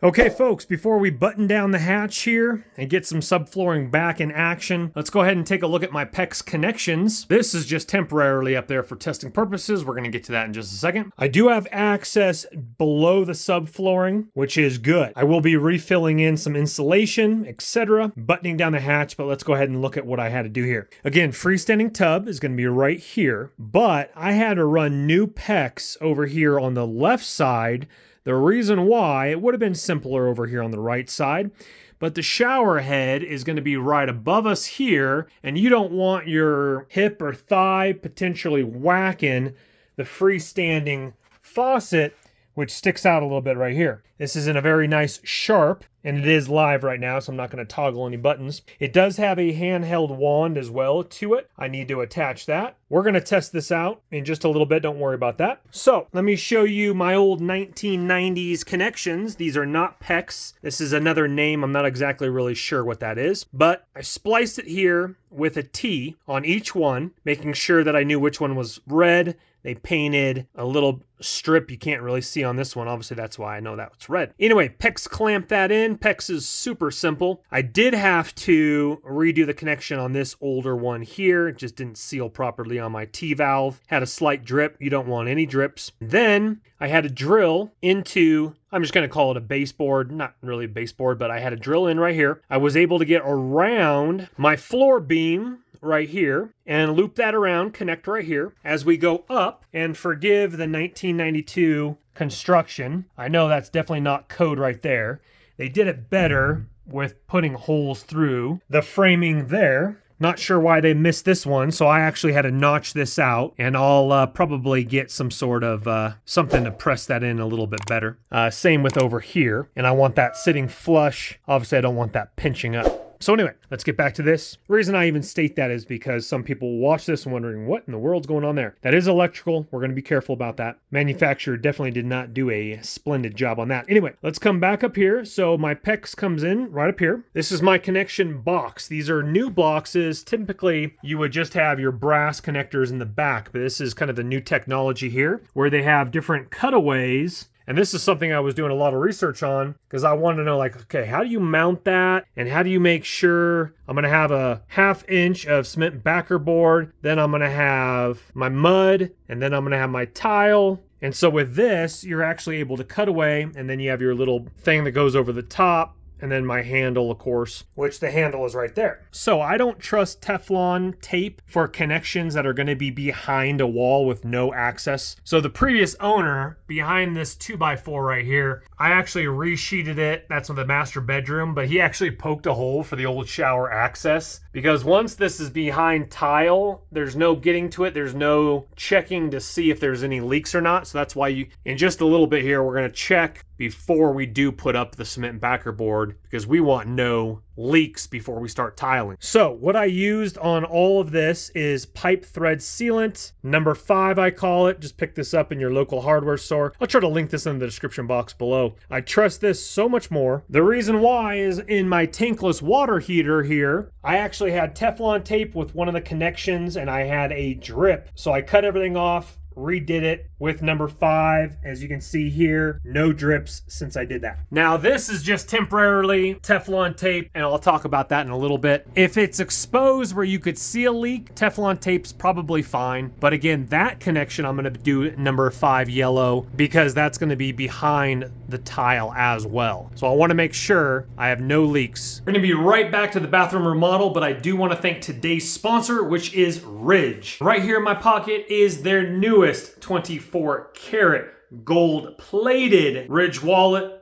Okay folks, before we button down the hatch here and get some subflooring back in action, let's go ahead and take a look at my PEX connections. This is just temporarily up there for testing purposes. We're going to get to that in just a second. I do have access below the subflooring, which is good. I will be refilling in some insulation, etc., buttoning down the hatch, but let's go ahead and look at what I had to do here. Again, freestanding tub is going to be right here, but I had to run new PEX over here on the left side. The reason why, it would have been simpler over here on the right side, but the shower head is going to be right above us here, and you don't want your hip or thigh potentially whacking the freestanding faucet, which sticks out a little bit right here. This is in a very nice sharp, and it is live right now, so I'm not going to toggle any buttons. It does have a handheld wand as well to it. I need to attach that. We're going to test this out in just a little bit. Don't worry about that. So let me show you my old 1990s connections. These are not PEX. This is another name. I'm not exactly really sure what that is, but I spliced it here with a T on each one, making sure that I knew which one was red. They painted a little strip you can't really see on this one. Obviously, that's why I know that it's red. Anyway, PEX clamped that in. PEX is super simple. I did have to redo the connection on this older one here. It just didn't seal properly on my T-valve. Had a slight drip. You don't want any drips. Then I had to drill into, I'm just going to call it a baseboard. Not really a baseboard, but I had to drill in right here. I was able to get around my floor beam right here and loop that around, connect right here as we go up. And forgive the 1992 construction. I know that's definitely not code right there. They did it better with putting holes through the framing there. Not sure why they missed this one, so I actually had to notch this out, and I'll probably get some sort of something to press that in a little bit better. Same with over here, and I want that sitting flush. Obviously, I don't want that pinching up. So anyway, let's get back to this. The reason I even state that is because some people watch this and wondering what in the world's going on there. That is electrical. We're going to be careful about that. Manufacturer definitely did not do a splendid job on that. Anyway, let's come back up here. So my PEX comes in right up here. This is my connection box. These are new boxes. Typically, you would just have your brass connectors in the back, but this is kind of the new technology here where they have different cutaways. And this is something I was doing a lot of research on because I wanted to know, like, okay, how do you mount that? And how do you make sure I'm going to have a 1/2 inch of cement backer board, then I'm going to have my mud, and then I'm going to have my tile. And so with this, you're actually able to cut away, and then you have your little thing that goes over the top. And then my handle, of course, which the handle is right there. So I don't trust Teflon tape for connections that are going to be behind a wall with no access. So the previous owner behind this 2x4 right here, I actually resheeted it. That's in the master bedroom, but he actually poked a hole for the old shower access because once this is behind tile, there's no getting to it. There's no checking to see if there's any leaks or not. So that's why you, in just a little bit here, we're going to check before we do put up the cement backer board because we want no leaks before we start tiling. So what I used on all of this is pipe thread sealant, number 5 I call it. Just pick this up in your local hardware store. I'll try to link this in the description box below. I trust this so much more. The reason why is in my tankless water heater here, I actually had Teflon tape with one of the connections and I had a drip. So I cut everything off, redid it with number 5. As you can see here, no drips since I did that. Now this is just temporarily Teflon tape, and I'll talk about that in a little bit. If it's exposed where you could see a leak, Teflon tape's probably fine. But again, that connection I'm gonna do number 5 yellow because that's gonna be behind the tile as well. So I wanna make sure I have no leaks. We're gonna be right back to the bathroom remodel, but I do wanna thank today's sponsor, which is Ridge. Right here in my pocket is their newest 24 karat gold plated Ridge wallet.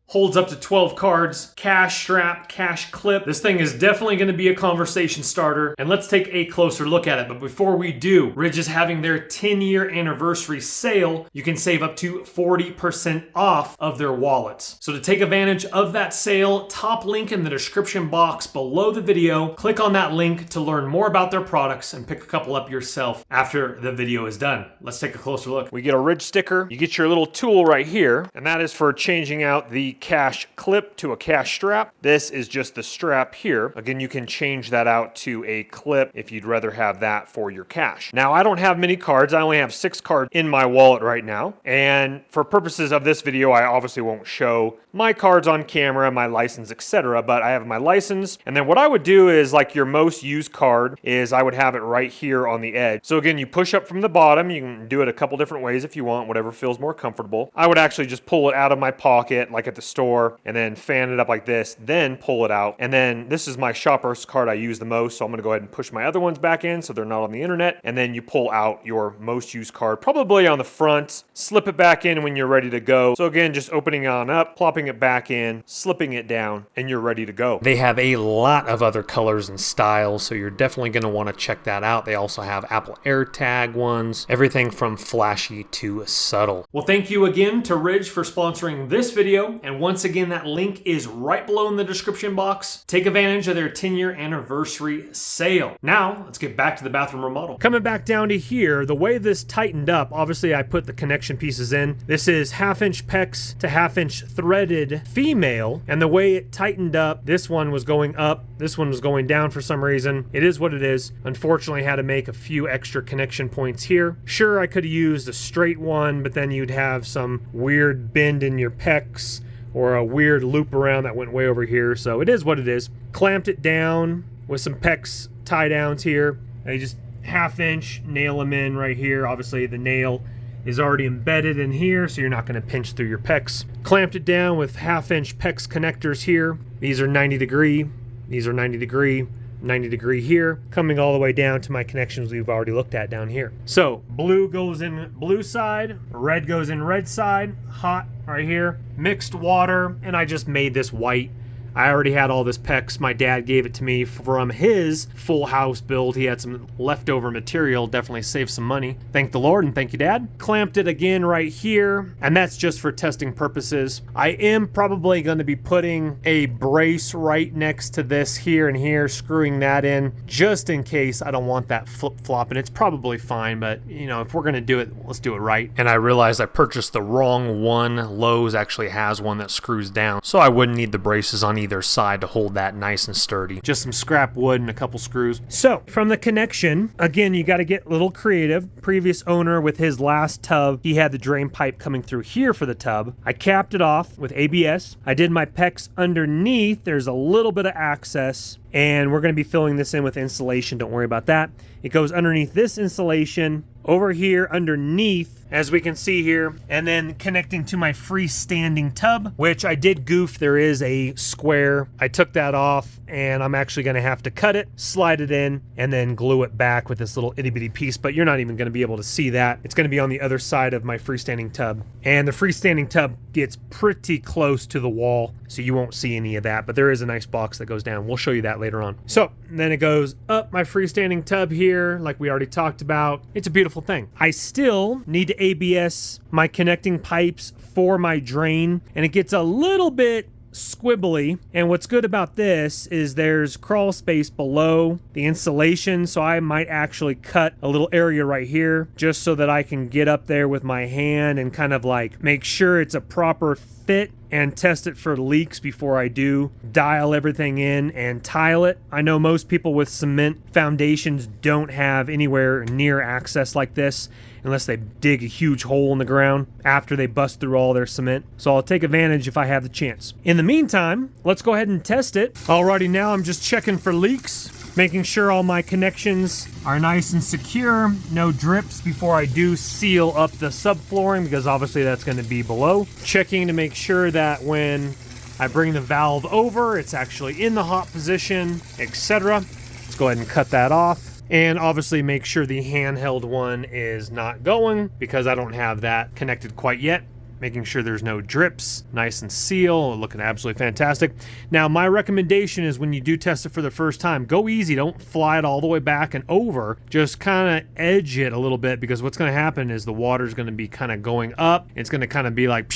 Holds up to 12 cards, cash strap, cash clip. This thing is definitely going to be a conversation starter, and let's take a closer look at it. But before we do, Ridge is having their 10-year anniversary sale. You can save up to 40% off of their wallets. So to take advantage of that sale, top link in the description box below the video. Click on that link to learn more about their products and pick a couple up yourself after the video is done. Let's take a closer look. We get a Ridge sticker. You get your little tool right here, and that is for changing out the cash clip to a cash strap. This is just the strap here. Again, you can change that out to a clip if you'd rather have that for your cash. Now, I don't have many cards. I only have 6 cards in my wallet right now. And for purposes of this video, I obviously won't show my cards on camera, my license, etc. But I have my license. And then what I would do is, like your most used card, is I would have it right here on the edge. So again, you push up from the bottom. You can do it a couple different ways if you want, whatever feels more comfortable. I would actually just pull it out of my pocket, like at the store, and then fan it up like this, then pull it out. And then this is my shopper's card I use the most, so I'm gonna go ahead and push my other ones back in so they're not on the internet. And then you pull out your most used card, probably on the front, slip it back in when you're ready to go. So again, just opening on up, plopping it back in, slipping it down, and you're ready to go. They have a lot of other colors and styles, so you're definitely gonna wanna check that out. They also have Apple AirTag ones, everything from flashy to subtle. Well, thank you again to Ridge for sponsoring this video. And once again, that link is right below in the description box. Take advantage of their 10-year anniversary sale. Now, let's get back to the bathroom remodel. Coming back down to here, the way this tightened up, obviously I put the connection pieces in. This is 1/2" PEX to 1/2" threaded female. And the way it tightened up, this one was going up, this one was going down for some reason. It is what it is. Unfortunately, I had to make a few extra connection points here. Sure, I could have used a straight one, but then you'd have some weird bend in your PEX or a weird loop around that went way over here. So it is what it is. Clamped it down with some PEX tie downs here. I just 1/2" nail them in right here. Obviously the nail is already embedded in here, so you're not going to pinch through your PEX. Clamped it down with 1/2" PEX connectors here. These are 90 degree. These are 90 degree. 90 degree here, coming all the way down to my connections we've already looked at down here. So blue goes in blue side, red goes in red side, hot right here, mixed water, and I just made this white. I already had all this PEX. My dad gave it to me from his full house build. He had some leftover material, definitely saved some money. Thank the Lord and thank you, Dad. Clamped it again right here, and that's just for testing purposes. I am probably going to be putting a brace right next to this here and here, screwing that in, just in case I don't want that flip-flop, and it's probably fine, but you know, if we're going to do it, let's do it right. And I realized I purchased the wrong one. Lowe's actually has one that screws down, so I wouldn't need the braces on either side to hold that nice and sturdy. Just some scrap wood and a couple screws. So from the connection, again, you got to get a little creative. Previous owner with his last tub, he had the drain pipe coming through here for the tub. I capped it off with ABS. I did my PEX underneath. There's a little bit of access, and we're going to be filling this in with insulation. Don't worry about that. It goes underneath this insulation, over here underneath, as we can see here, and then connecting to my freestanding tub, which I did goof. There is a square. I took that off, and I'm actually going to have to cut it, slide it in, and then glue it back with this little itty bitty piece, but you're not even going to be able to see that. It's going to be on the other side of my freestanding tub, and the freestanding tub gets pretty close to the wall, so you won't see any of that, but there is a nice box that goes down. We'll show you that later on. So then it goes up my freestanding tub here, like we already talked about. It's a beautiful thing. I still need to ABS my connecting pipes for my drain, and it gets a little bit squibbly. And what's good about this is there's crawl space below the insulation, so I might actually cut a little area right here just so that I can get up there with my hand and kind of like make sure it's a proper fit and test it for leaks before I do dial everything in and tile it. I know most people with cement foundations don't have anywhere near access like this unless they dig a huge hole in the ground after they bust through all their cement. So I'll take advantage if I have the chance. In the meantime, let's go ahead and test it. Alrighty, now I'm just checking for leaks, making sure all my connections are nice and secure, no drips before I do seal up the subflooring, because obviously that's going to be below. Checking to make sure that when I bring the valve over, it's actually in the hot position, etc. Let's go ahead and cut that off. And obviously make sure the handheld one is not going, because I don't have that connected quite yet. Making sure there's no drips, nice and seal, looking absolutely fantastic. Now, my recommendation is when you do test it for the first time, go easy, don't fly it all the way back and over. Just kind of edge it a little bit, because what's going to happen is the water's going to be kind of going up. It's going to kind of be like,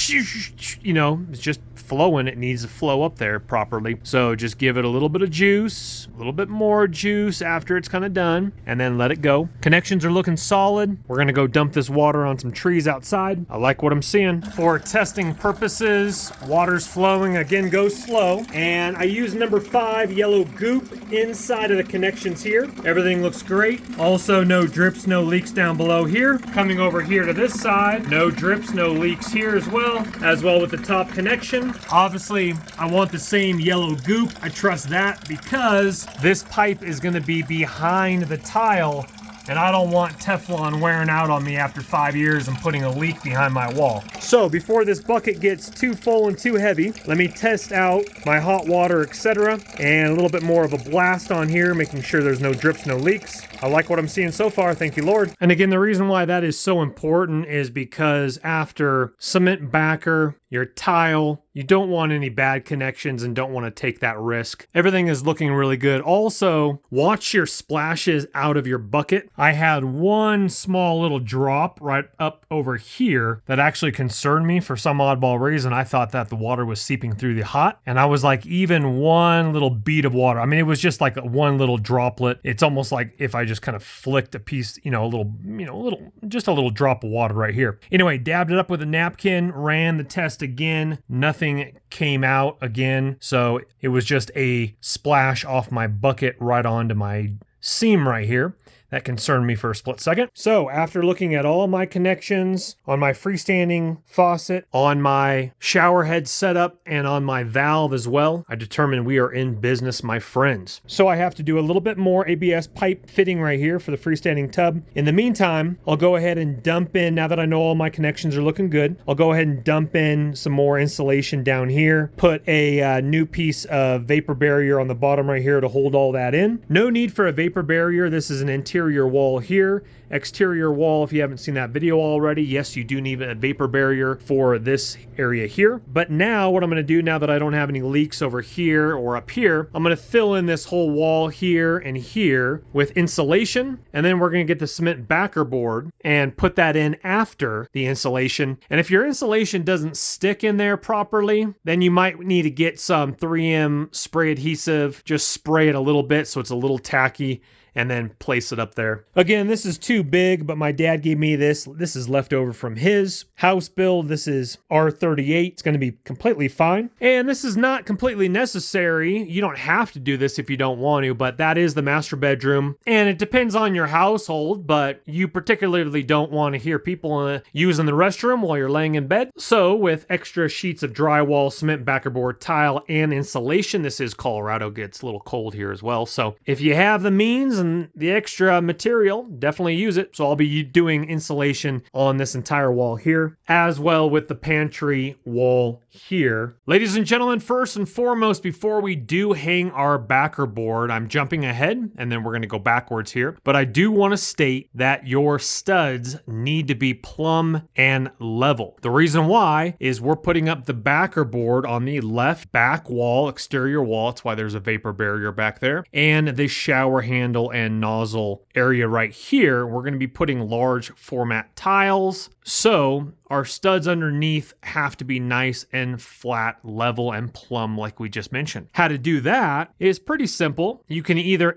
you know, it's just flowing. It needs to flow up there properly. So just give it a little bit of juice, a little bit more juice after it's kind of done, and then let it go. Connections are looking solid. We're going to go dump this water on some trees outside. I like what I'm seeing. For testing purposes, water's flowing, again, go slow. And I use number 5 yellow goop inside of the connections here. Everything looks great. Also, no drips, no leaks down below here. Coming over here to this side, no drips, no leaks here as well with the top connection. Obviously, I want the same yellow goop. I trust that because this pipe is gonna be behind the tile, and I don't want Teflon wearing out on me after 5 years and putting a leak behind my wall. So before this bucket gets too full and too heavy, let me test out my hot water, etc. And a little bit more of a blast on here, making sure there's no drips, no leaks. I like what I'm seeing so far, thank you, Lord. And again, the reason why that is so important is because after cement backer, your tile, you don't want any bad connections and don't want to take that risk. Everything is looking really good. Also, watch your splashes out of your bucket. I had one small little drop right up over here that actually concerned me for some oddball reason. I thought that the water was seeping through the hot, and I was like, even one little bead of water. I mean, it was just like one little droplet. It's almost like if I just kind of flicked a piece, just a little drop of water right here. Anyway, dabbed it up with a napkin, ran the test again. Nothing came out again. So it was just a splash off my bucket right onto my seam right here. That concerned me for a split second. So after looking at all my connections on my freestanding faucet, on my shower head setup, and on my valve as well, I determined we are in business, my friends. So I have to do a little bit more ABS pipe fitting right here for the freestanding tub. In the meantime, I'll go ahead and dump in, now that I know all my connections are looking good, I'll go ahead and dump in some more insulation down here, put a new piece of vapor barrier on the bottom right here to hold all that in. No need for a vapor barrier. This is an interior wall here. Exterior wall, if you haven't seen that video already, yes, you do need a vapor barrier for this area here. But now what I'm going to do, now that I don't have any leaks over here or up here, I'm going to fill in this whole wall here and here with insulation, and then we're going to get the cement backer board and put that in after the insulation. And if your insulation doesn't stick in there properly, then you might need to get some 3M spray adhesive, just spray it a little bit so it's a little tacky, and then place it up there. Again, this is too big, but my dad gave me this. This is left over from his house build. This is R38. It's going to be completely fine. And this is not completely necessary. You don't have to do this if you don't want to, but that is the master bedroom. And it depends on your household, but you particularly don't want to hear people using the restroom while you're laying in bed. So with extra sheets of drywall, cement backerboard, tile, and insulation, this is Colorado, gets a little cold here as well. So if you have the means and the extra material, definitely use it. So I'll be doing insulation on this entire wall here, as well with the pantry wall here. Ladies and gentlemen, first and foremost, before we do hang our backer board, I'm jumping ahead and then we're going to go backwards here, but I do want to state that your studs need to be plumb and level. The reason why is we're putting up the backer board on the left back wall, exterior wall. That's why there's a vapor barrier back there, and the shower handle and nozzle area right here. We're going to be putting large format tiles, so our studs underneath have to be nice and flat, level, and plumb like we just mentioned. How to do that is pretty simple. You can either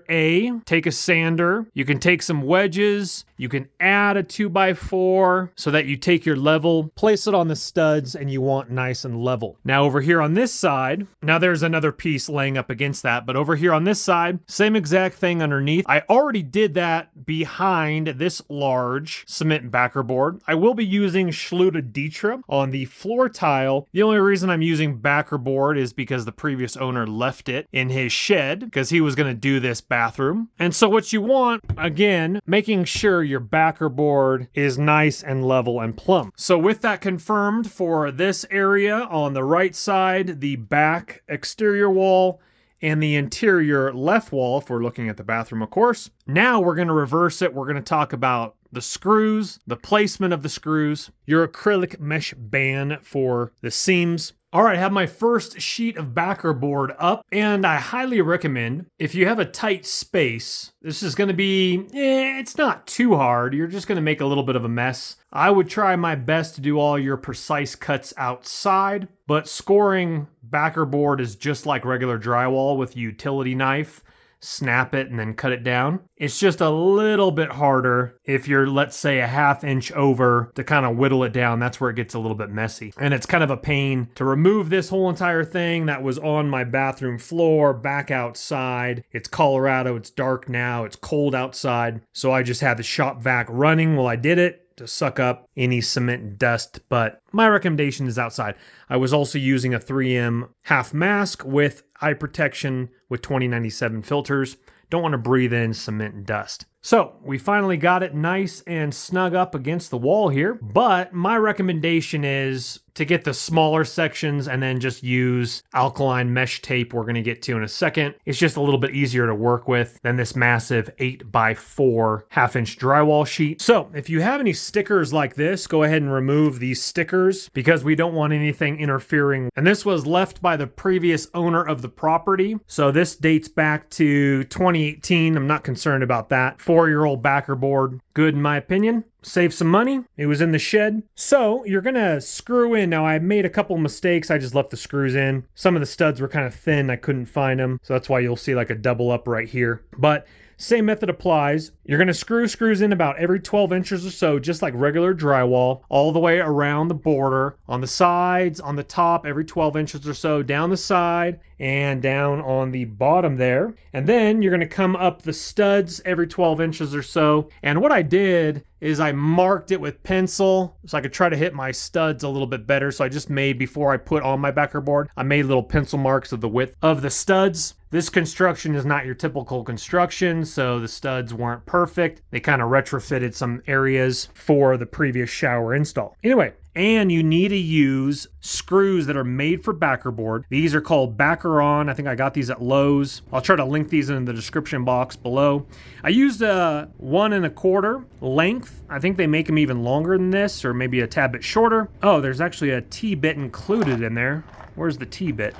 take a sander, you can take some wedges, you can add a 2x4 so that you take your level, place it on the studs, and you want nice and level. Now over here on this side, now there's another piece laying up against that, but over here on this side, same exact thing underneath. I already did that behind this large cement backer board. I will be using Ditra on the floor tile. The only reason I'm using backer board is because the previous owner left it in his shed because he was going to do this bathroom. And so what you want, again, making sure your backer board is nice and level and plumb. So with that confirmed for this area on the right side, the back exterior wall, and the interior left wall, if we're looking at the bathroom, of course. Now we're going to reverse it. We're going to talk about the screws, the placement of the screws, your acrylic mesh band for the seams. All right, I have my first sheet of backer board up, and I highly recommend, if you have a tight space, this is going to be, it's not too hard. You're just going to make a little bit of a mess. I would try my best to do all your precise cuts outside, but scoring backer board is just like regular drywall with a utility knife. snap it and then cut it down. It's just a little bit harder if you're, let's say, a 1/2 inch over to kind of whittle it down. That's where it gets a little bit messy. And it's kind of a pain to remove this whole entire thing that was on my bathroom floor back outside. It's Colorado, it's dark now, it's cold outside. So I just had the shop vac running while I did it to suck up any cement and dust, but my recommendation is outside. I was also using a 3M half mask with eye protection with 2097 filters. Don't want to breathe in cement and dust. So we finally got it nice and snug up against the wall here, but my recommendation is to get the smaller sections and then just use alkaline mesh tape we're going to get to in a second. It's just a little bit easier to work with than this massive 8x4 1/2-inch drywall sheet. So if you have any stickers like this, go ahead and remove these stickers because we don't want anything interfering. And this was left by the previous owner of the property. So this dates back to 2018. I'm not concerned about that. 4-year-old backer board. Good in my opinion. Save some money. It was in the shed. So you're going to screw in. Now I made a couple mistakes. I just left the screws in. Some of the studs were kind of thin. I couldn't find them. So that's why you'll see like a double up right here. But same method applies. You're going to screw screws in about every 12 inches or so, just like regular drywall, all the way around the border, on the sides, on the top, every 12 inches or so, down the side, and down on the bottom there. And then you're going to come up the studs every 12 inches or so. And what I did is I marked it with pencil so I could try to hit my studs a little bit better. So I just made, before I put on my backer board, I made little pencil marks of the width of the studs. This construction is not your typical construction, so the studs weren't perfect. They kind of retrofitted some areas for the previous shower install. Anyway, and you need to use screws that are made for backer board. These are called backer on. I think I got these at Lowe's. I'll try to link these in the description box below. I used a 1 1/4 length. I think they make them even longer than this, or maybe a tad bit shorter. Oh, there's actually a T-bit included in there. Where's the T-bit?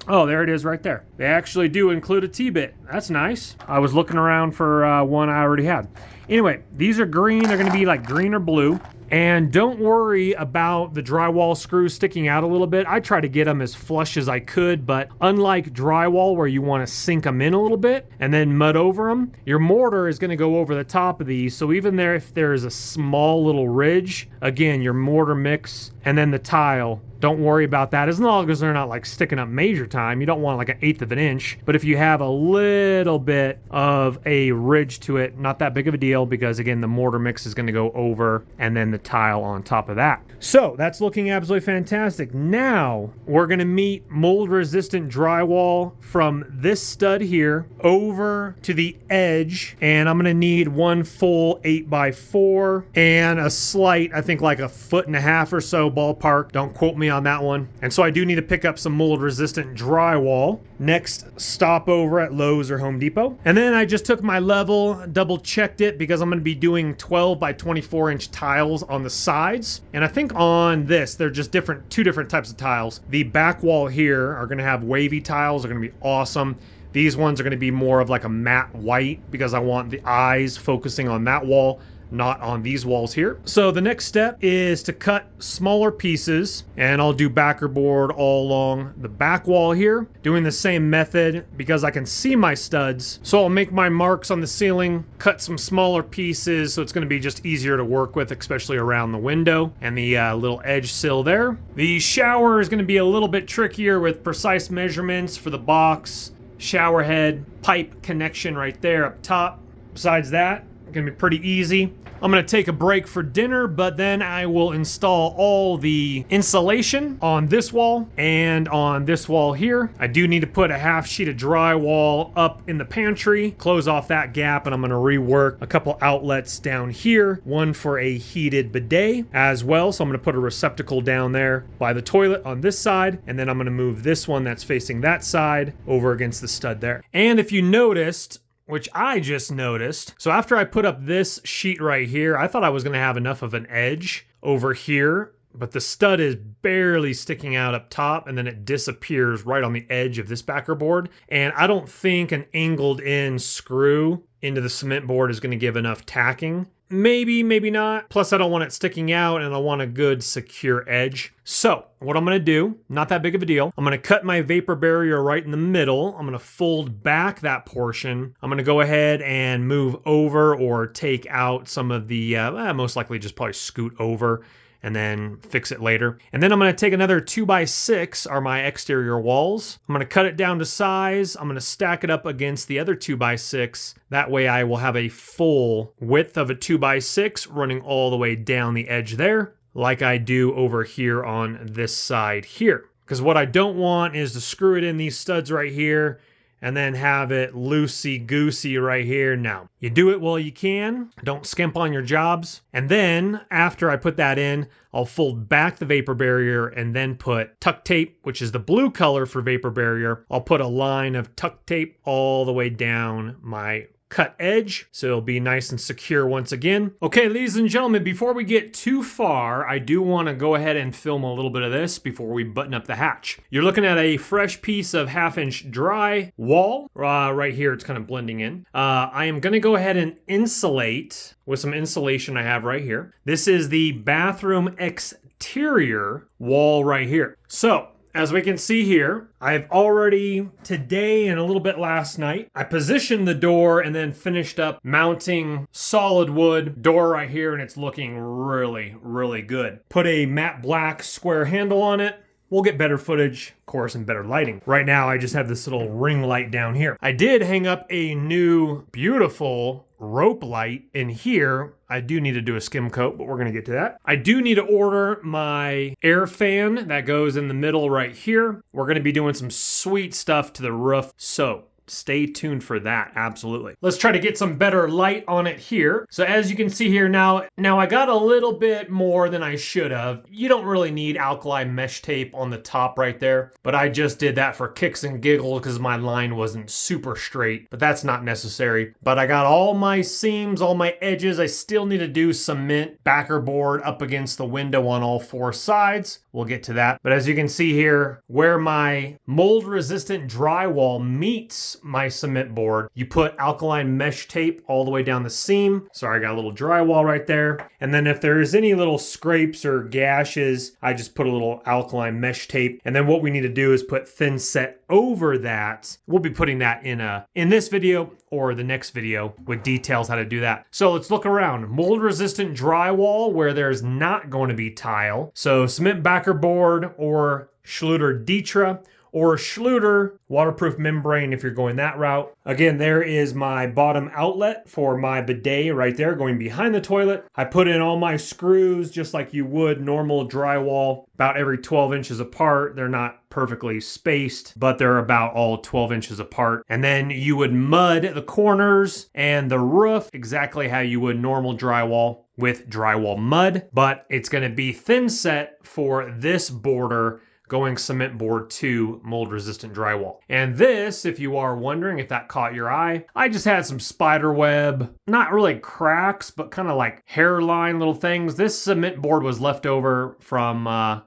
Oh, there it is right there. They actually do include a T-bit. That's nice. I was looking around for one I already had. Anyway, these are green. They're going to be like green or blue. And don't worry about the drywall screws sticking out a little bit. I try to get them as flush as I could, but unlike drywall where you want to sink them in a little bit and then mud over them, your mortar is going to go over the top of these. So even there, if there's a small little ridge, again, your mortar mix and then the tile, don't worry about that as long as they're not like sticking up major time. You don't want like 1/8 of an inch, but if you have a little bit of a ridge to it, not that big of a deal because again, the mortar mix is going to go over and then the tile on top of that. So that's looking absolutely fantastic. Now we're going to meet mold resistant drywall from this stud here over to the edge. And I'm going to need one full 8x4 and a slight, I think like 1.5 feet or so ballpark. Don't quote me on that one. And so I do need to pick up some mold resistant drywall. Next stop over at Lowe's or Home Depot. And then I just took my level, double checked it because I'm going to be doing 12 by 24 inch tiles on the sides. And I think on this, they're just two different types of tiles. The back wall here are going to have wavy tiles. They're going to be awesome. These ones are going to be more of like a matte white because I want the eyes focusing on that wall, not on these walls here. So the next step is to cut smaller pieces, and I'll do backer board all along the back wall here, doing the same method because I can see my studs. So I'll make my marks on the ceiling, cut some smaller pieces so it's going to be just easier to work with, especially around the window and the little edge sill there. The shower is going to be a little bit trickier with precise measurements for the box, shower head, pipe connection right there up top. Besides that, it's going to be pretty easy. I'm going to take a break for dinner, but then I will install all the insulation on this wall and on this wall here. I do need to put a 1/2 sheet of drywall up in the pantry, close off that gap, and I'm going to rework a couple outlets down here, one for a heated bidet as well. So I'm going to put a receptacle down there by the toilet on this side, and then I'm going to move this one that's facing that side over against the stud there. And if you noticed, which I just noticed. So after I put up this sheet right here, I thought I was going to have enough of an edge over here, but the stud is barely sticking out up top and then it disappears right on the edge of this backer board. And I don't think an angled in screw into the cement board is going to give enough tacking. Maybe, maybe not. Plus I don't want it sticking out and I want a good secure edge. So what I'm gonna do, not that big of a deal, I'm gonna cut my vapor barrier right in the middle. I'm gonna fold back that portion. I'm gonna go ahead and move over or take out some of the, most likely just probably scoot over and then fix it later. And then I'm gonna take another 2x6 are my exterior walls. I'm gonna cut it down to size. I'm gonna stack it up against the other 2x6. That way I will have a full width of a 2x6 running all the way down the edge there, like I do over here on this side here. Because what I don't want is to screw it in these studs right here and then have it loosey-goosey right here. Now, you do it while you can. Don't skimp on your jobs. And then, after I put that in, I'll fold back the vapor barrier and then put tuck tape, which is the blue color for vapor barrier. I'll put a line of tuck tape all the way down my cut edge, so it'll be nice and secure once again. Okay, ladies and gentlemen, before we get too far, I do want to go ahead and film a little bit of this before we button up the hatch. You're looking at a fresh piece of 1/2-inch dry wall. Right here, it's kind of blending in. I am going to go ahead and insulate with some insulation I have right here. This is the bathroom exterior wall right here. So, as we can see here, I've already, today and a little bit last night, I positioned the door and then finished up mounting solid wood door right here, and it's looking really, really good. Put a matte black square handle on it. We'll get better footage, of course, and better lighting. Right now, I just have this little ring light down here. I did hang up a new, beautiful rope light in here. I do need to do a skim coat, but we're gonna get to that. I do need to order my air fan that goes in the middle right here. We're gonna be doing some sweet stuff to the roof, so stay tuned for that, absolutely. Let's try to get some better light on it here. So as you can see here now I got a little bit more than I should have. You don't really need alkali mesh tape on the top right there, but I just did that for kicks and giggles because my line wasn't super straight, but that's not necessary. But I got all my seams, all my edges. I still need to do cement backer board up against the window on all 4 sides. We'll get to that. But as you can see here, where my mold resistant drywall meets my cement board, you put alkaline mesh tape all the way down the seam. Sorry, I got a little drywall right there. And then if there's any little scrapes or gashes, I just put a little alkaline mesh tape. And then what we need to do is put thin set over that. We'll be putting that in this video or the next video with details how to do that. So let's look around. Mold resistant drywall where there's not going to be tile. So cement backer board or Schluter Ditra, or Schluter waterproof membrane if you're going that route. Again, there is my bottom outlet for my bidet right there going behind the toilet. I put in all my screws just like you would normal drywall, about every 12 inches apart. They're not perfectly spaced, but they're about all 12 inches apart. And then you would mud the corners and the roof exactly how you would normal drywall with drywall mud, but it's gonna be thin set for this border going cement board to mold resistant drywall. And this, if you are wondering if that caught your eye, I just had some spider web, not really cracks, but kind of like hairline little things. This cement board was left over from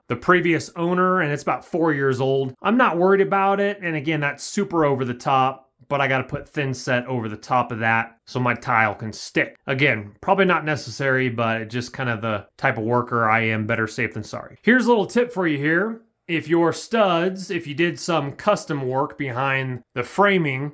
the previous owner, and it's about 4 years old. I'm not worried about it. And again, that's super over the top, but I got to put thin set over the top of that so my tile can stick. Again, probably not necessary, but it's just kind of the type of worker I am, better safe than sorry. Here's a little tip for you here. If your studs, if you did some custom work behind the framing,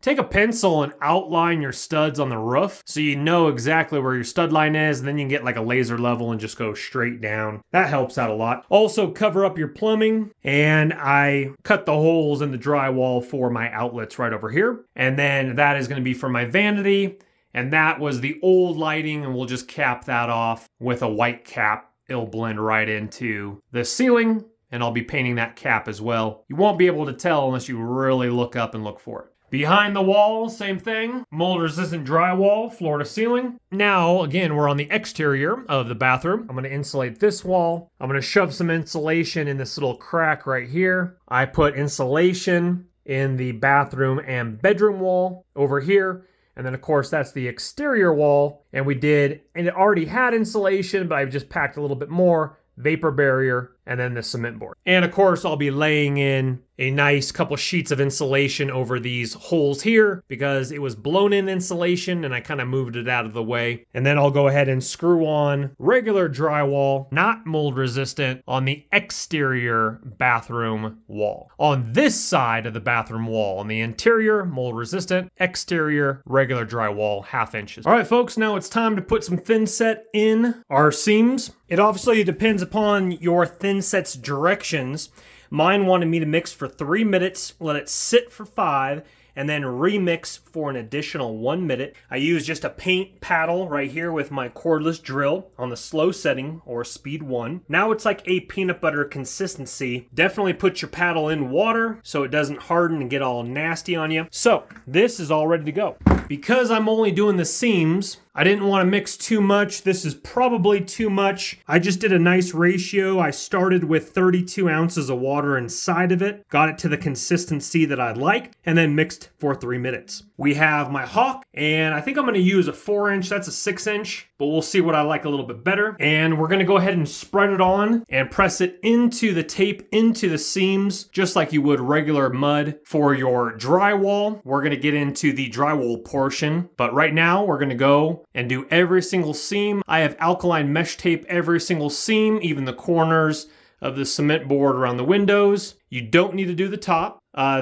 take a pencil and outline your studs on the roof so you know exactly where your stud line is, and then you can get like a laser level and just go straight down. That helps out a lot. Also, cover up your plumbing, and I cut the holes in the drywall for my outlets right over here. And then that is going to be for my vanity, and that was the old lighting, and we'll just cap that off with a white cap. It'll blend right into the ceiling, and I'll be painting that cap as well. You won't be able to tell unless you really look up and look for it. Behind the wall, same thing. Mold resistant drywall, floor to ceiling. Now, again, we're on the exterior of the bathroom. I'm gonna insulate this wall. I'm gonna shove some insulation in this little crack right here. I put insulation in the bathroom and bedroom wall over here. And then of course that's the exterior wall. And it already had insulation, but I've just packed a little bit more vapor barrier and then the cement board. And of course, I'll be laying in a nice couple sheets of insulation over these holes here because it was blown in insulation and I kind of moved it out of the way. And then I'll go ahead and screw on regular drywall, not mold resistant, on the exterior bathroom wall. On this side of the bathroom wall, on the interior, mold resistant, exterior, regular drywall, 1/2 inches. All right, folks, now it's time to put some thin set in our seams. It obviously depends upon your thin set's directions. Mine wanted me to mix for 3 minutes, let it sit for 5, and then remix for an additional 1 minute. I use just a paint paddle right here with my cordless drill on the slow setting or speed 1. Now it's like a peanut butter consistency. Definitely put your paddle in water so it doesn't harden and get all nasty on you. So this is all ready to go. Because I'm only doing the seams, I didn't want to mix too much. This is probably too much. I just did a nice ratio. I started with 32 ounces of water inside of it, got it to the consistency that I'd like, and then mixed for 3 minutes. We have my hawk, and I think I'm going to use a 4-inch. That's a 6-inch, but we'll see what I like a little bit better. And we're going to go ahead and spread it on and press it into the tape, into the seams, just like you would regular mud for your drywall. We're going to get into the drywall portion, but right now we're going to go and do every single seam. I have alkaline mesh tape every single seam, even the corners of the cement board around the windows. You don't need to do the top.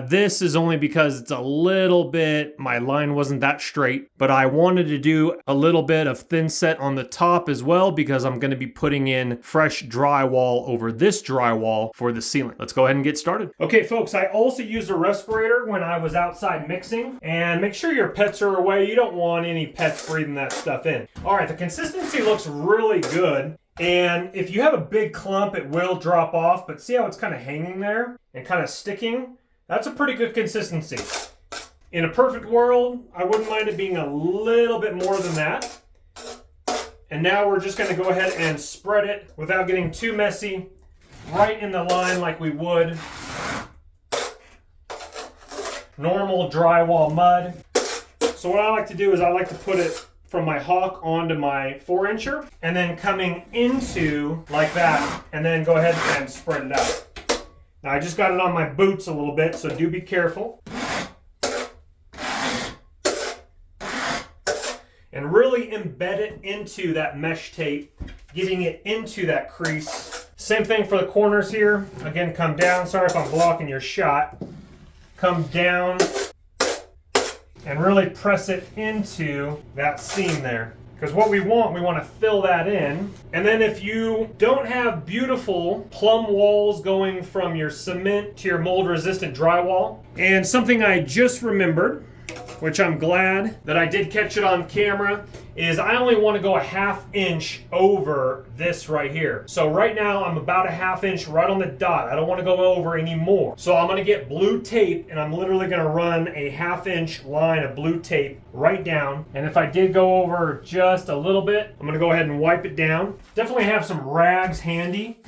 This is only because it's a little bit, my line wasn't that straight, but I wanted to do a little bit of thin set on the top as well because I'm going to be putting in fresh drywall over this drywall for the ceiling. Let's go ahead and get started. Okay, folks, I also used a respirator when I was outside mixing, and make sure your pets are away. You don't want any pets breathing that stuff in. All right, the consistency looks really good. And if you have a big clump, it will drop off, but see how it's kind of hanging there and kind of sticking? That's a pretty good consistency. In a perfect world, I wouldn't mind it being a little bit more than that. And now we're just gonna go ahead and spread it without getting too messy, right in the line like we would normal drywall mud. So what I like to do is I like to put it from my hawk onto my 4-incher and then coming into like that and then go ahead and spread it out. Now I just got it on my boots a little bit, so do be careful. And really embed it into that mesh tape, getting it into that crease. Same thing for the corners here. Again, come down. Sorry if I'm blocking your shot. Come down and really press it into that seam there. Because what we want to fill that in. And then if you don't have beautiful plumb walls going from your cement to your mold resistant drywall, and something I just remembered, which I'm glad that I did catch it on camera, is I only want to go a 1/2 inch over this right here. So right now I'm about a 1/2 inch right on the dot. I don't want to go over any more. So I'm going to get blue tape and I'm literally going to run a 1/2 inch line of blue tape right down. And if I did go over just a little bit, I'm going to go ahead and wipe it down. Definitely have some rags handy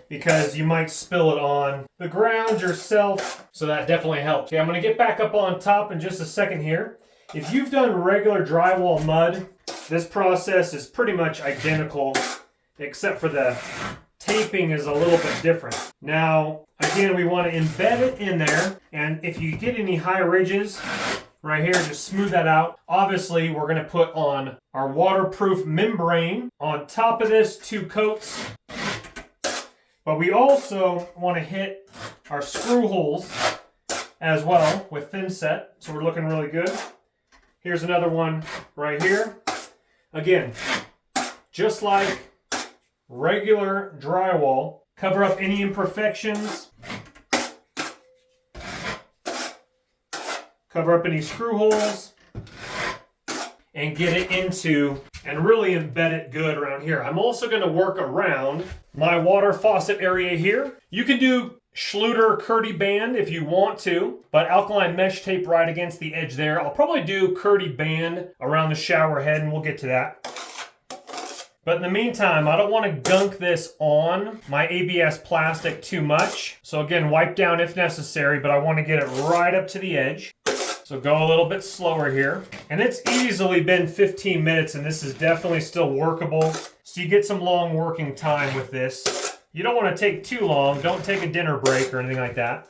because you might spill it on the ground yourself. So that definitely helps. Okay, I'm going to get back up on top in just a second here. If you've done regular drywall mud, this process is pretty much identical, except for the taping is a little bit different. Now, again, we want to embed it in there, and if you get any high ridges right here, just smooth that out. Obviously, we're going to put on our waterproof membrane on top of this, 2 coats. But we also want to hit our screw holes as well with thin set, so we're looking really good. Here's another one right here. Again, just like regular drywall, cover up any imperfections, cover up any screw holes, and get it into and really embed it good around here. I'm also going to work around my water faucet area here. You can do Schluter Curdy band if you want to, but alkaline mesh tape right against the edge there. I'll probably do Curdy band around the shower head and we'll get to that. But in the meantime, I don't want to gunk this on my ABS plastic too much. So again, wipe down if necessary, but I want to get it right up to the edge. So go a little bit slower here. And it's easily been 15 minutes and this is definitely still workable. So you get some long working time with this. You don't want to take too long. Don't take a dinner break or anything like that.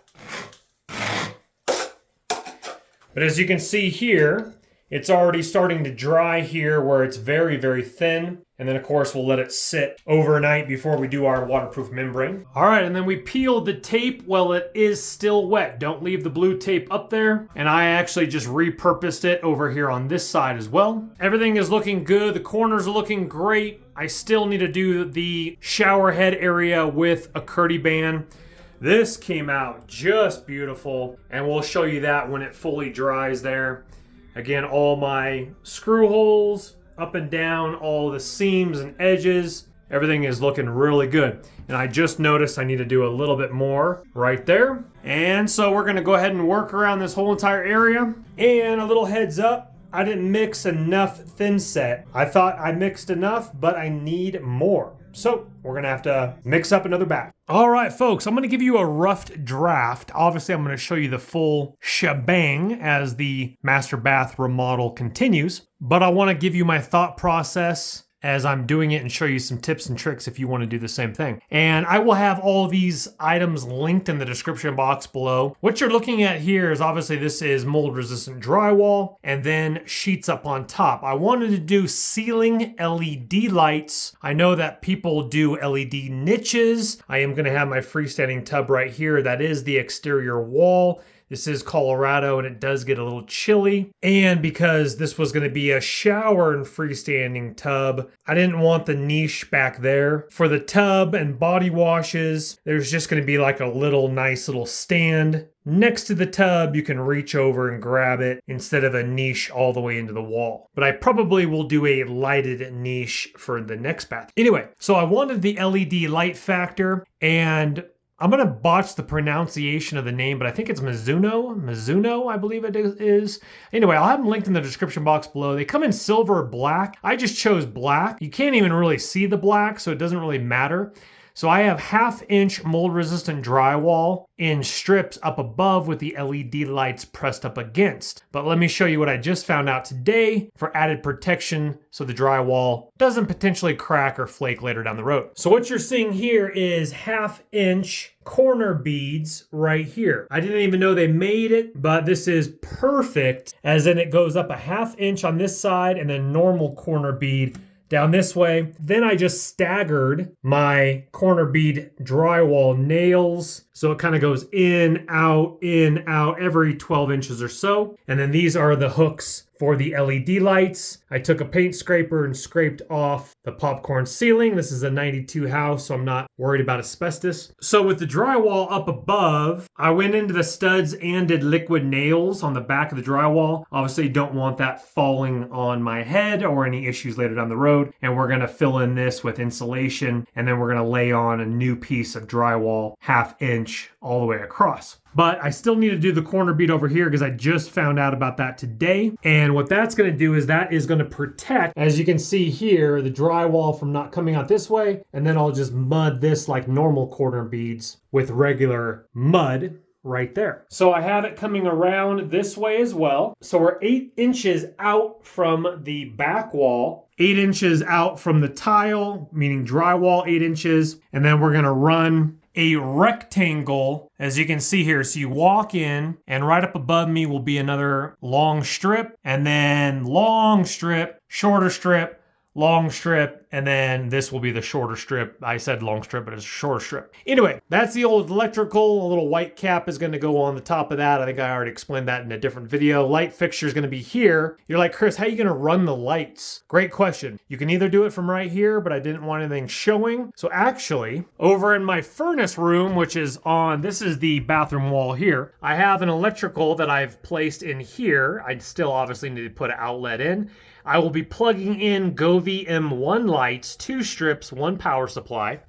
But as you can see here, it's already starting to dry here where it's very, very thin. And then of course we'll let it sit overnight before we do our waterproof membrane. All right, and then we peeled the tape while it is still wet. Don't leave the blue tape up there. And I actually just repurposed it over here on this side as well. Everything is looking good. The corners are looking great. I still need to do the shower head area with a Curdy band. This came out just beautiful, and we'll show you that when it fully dries there. Again, all my screw holes up and down, all the seams and edges, everything is looking really good. And I just noticed I need to do a little bit more right there. And so we're gonna go ahead and work around this whole entire area. And a little heads up, I didn't mix enough thin set. I thought I mixed enough, but I need more. So we're gonna have to mix up another batch. All right, folks, I'm gonna give you a rough draft. Obviously, I'm gonna show you the full shebang as the master bath remodel continues, but I wanna give you my thought process as I'm doing it and show you some tips and tricks if you want to do the same thing. And I will have all these items linked in the description box below. What you're looking at here is obviously this is mold resistant drywall and then sheets up on top. I wanted to do ceiling LED lights. I know that people do LED niches. I am going to have my freestanding tub right here. That is the exterior wall. This is Colorado and it does get a little chilly. And because this was going to be a shower and freestanding tub, I didn't want the niche back there. For the tub and body washes, there's just going to be like a little nice little stand. Next to the tub, you can reach over and grab it instead of a niche all the way into the wall. But I probably will do a lighted niche for the next bath. Anyway, so I wanted the LED light factor, and I'm going to botch the pronunciation of the name, but I think it's Mizuno, I believe it is. Anyway, I'll have them linked in the description box below. They come in silver or black. I just chose black. You can't even really see the black, so it doesn't really matter. So I have 1/2 inch mold resistant drywall in strips up above with the LED lights pressed up against. But let me show you what I just found out today for added protection so the drywall doesn't potentially crack or flake later down the road. So what you're seeing here is 1/2 inch corner beads right here. I didn't even know they made it, but this is perfect, as in it goes up 1/2 inch on this side and then normal corner bead down this way. Then I just staggered my corner bead drywall nails. So it kind of goes in, out, every 12 inches or so. And then these are the hooks for the LED lights. I took a paint scraper and scraped off the popcorn ceiling. This is a 92 house, so I'm not worried about asbestos. So with the drywall up above, I went into the studs and did liquid nails on the back of the drywall. Obviously, you don't want that falling on my head or any issues later down the road. And we're gonna fill in this with insulation, and then we're gonna lay on a new piece of drywall 1/2 inch all the way across. But I still need to do the corner bead over here because I just found out about that today. And what that's going to do is that is going to protect, as you can see here, the drywall from not coming out this way. And then I'll just mud this like normal corner beads with regular mud right there. So I have it coming around this way as well. So we're 8 inches out from the back wall, 8 inches out from the tile, meaning drywall 8 inches. And then we're going to run a rectangle, as you can see here. So you walk in, and right up above me will be another long strip, and then long strip, shorter strip, long strip, and then this will be the shorter strip. I said long strip, but it's a shorter strip. Anyway, that's the old electrical. A little white cap is going to go on the top of that. I think I already explained that in a different video. Light fixture is going to be here. You're like, Chris, how are you going to run the lights? Great question. You can either do it from right here, but I didn't want anything showing. So actually, over in my furnace room, which is on, this is the bathroom wall here, I have an electrical that I've placed in here. I still obviously need to put an outlet in. I will be plugging in Govee M1 lights, 2 strips, 1 power supply.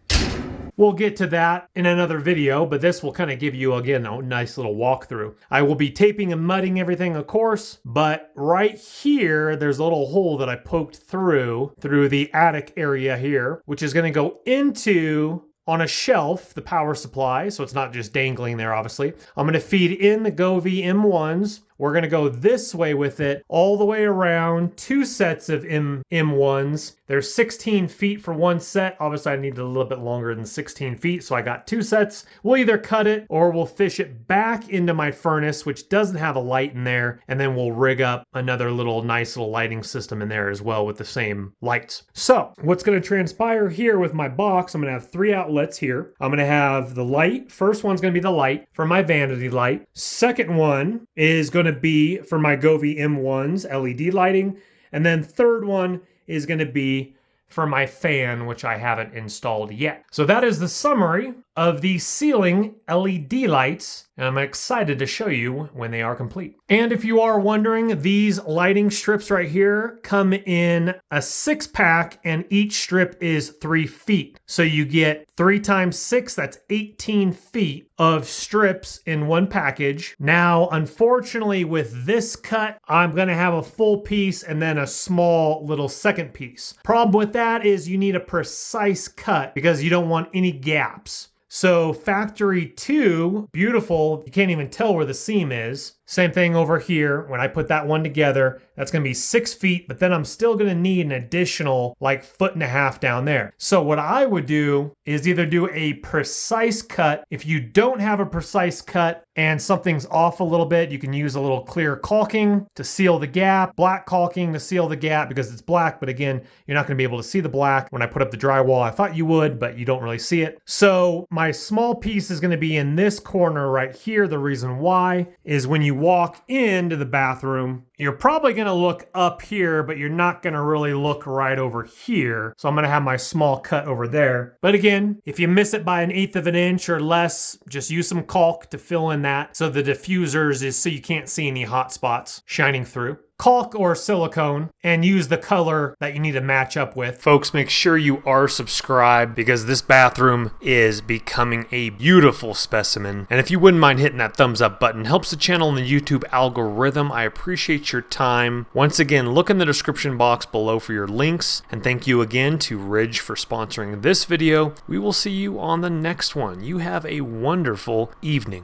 We'll get to that in another video, but this will kind of give you, again, a nice little walkthrough. I will be taping and mudding everything, of course, but right here, there's a little hole that I poked through the attic area here, which is going to go into, on a shelf, the power supply, so it's not just dangling there, obviously. I'm going to feed in the Govee M1s, we're gonna go this way with it, all the way around, 2 sets of M1s. There's 16 feet for one set. Obviously I need a little bit longer than 16 feet, so I got 2 sets. We'll either cut it or we'll fish it back into my furnace, which doesn't have a light in there, and then we'll rig up another nice little lighting system in there as well with the same lights. So what's gonna transpire here with my box, I'm gonna have 3 outlets here. I'm gonna have the light. First one's gonna be the light for my vanity light. Second one is gonna be for my Govee M1's LED lighting. And then third one is gonna be for my fan, which I haven't installed yet. So that is the summary of the ceiling LED lights, and I'm excited to show you when they are complete. And if you are wondering, these lighting strips right here come in a 6-pack, and each strip is 3 feet. So you get 3 times 6, that's 18 feet of strips in one package. Now, unfortunately, with this cut, I'm gonna have a full piece and then a small little second piece. Problem with that is you need a precise cut because you don't want any gaps. So factory 2, beautiful, you can't even tell where the seam is. Same thing over here. When I put that one together, that's gonna be 6 feet, but then I'm still gonna need an additional 1.5 feet down there. So what I would do is either do a precise cut. If you don't have a precise cut and something's off a little bit, you can use a little clear caulking to seal the gap, black caulking to seal the gap because it's black, but again, you're not gonna be able to see the black. When I put up the drywall, I thought you would, but you don't really see it. So my small piece is gonna be in this corner right here. The reason why is when you walk into the bathroom, you're probably gonna look up here, but you're not gonna really look right over here. So I'm gonna have my small cut over there. But again, if you miss it by 1/8 of an inch or less, just use some caulk to fill in that. So the diffusers is so you can't see any hot spots shining through. Caulk or silicone and use the color that you need to match up with. Folks, make sure you are subscribed because this bathroom is becoming a beautiful specimen. And if you wouldn't mind hitting that thumbs up button, helps the channel in the YouTube algorithm. I appreciate your time. Once again, look in the description box below for your links. And thank you again to Ridge for sponsoring this video. We will see you on the next one. You have a wonderful evening.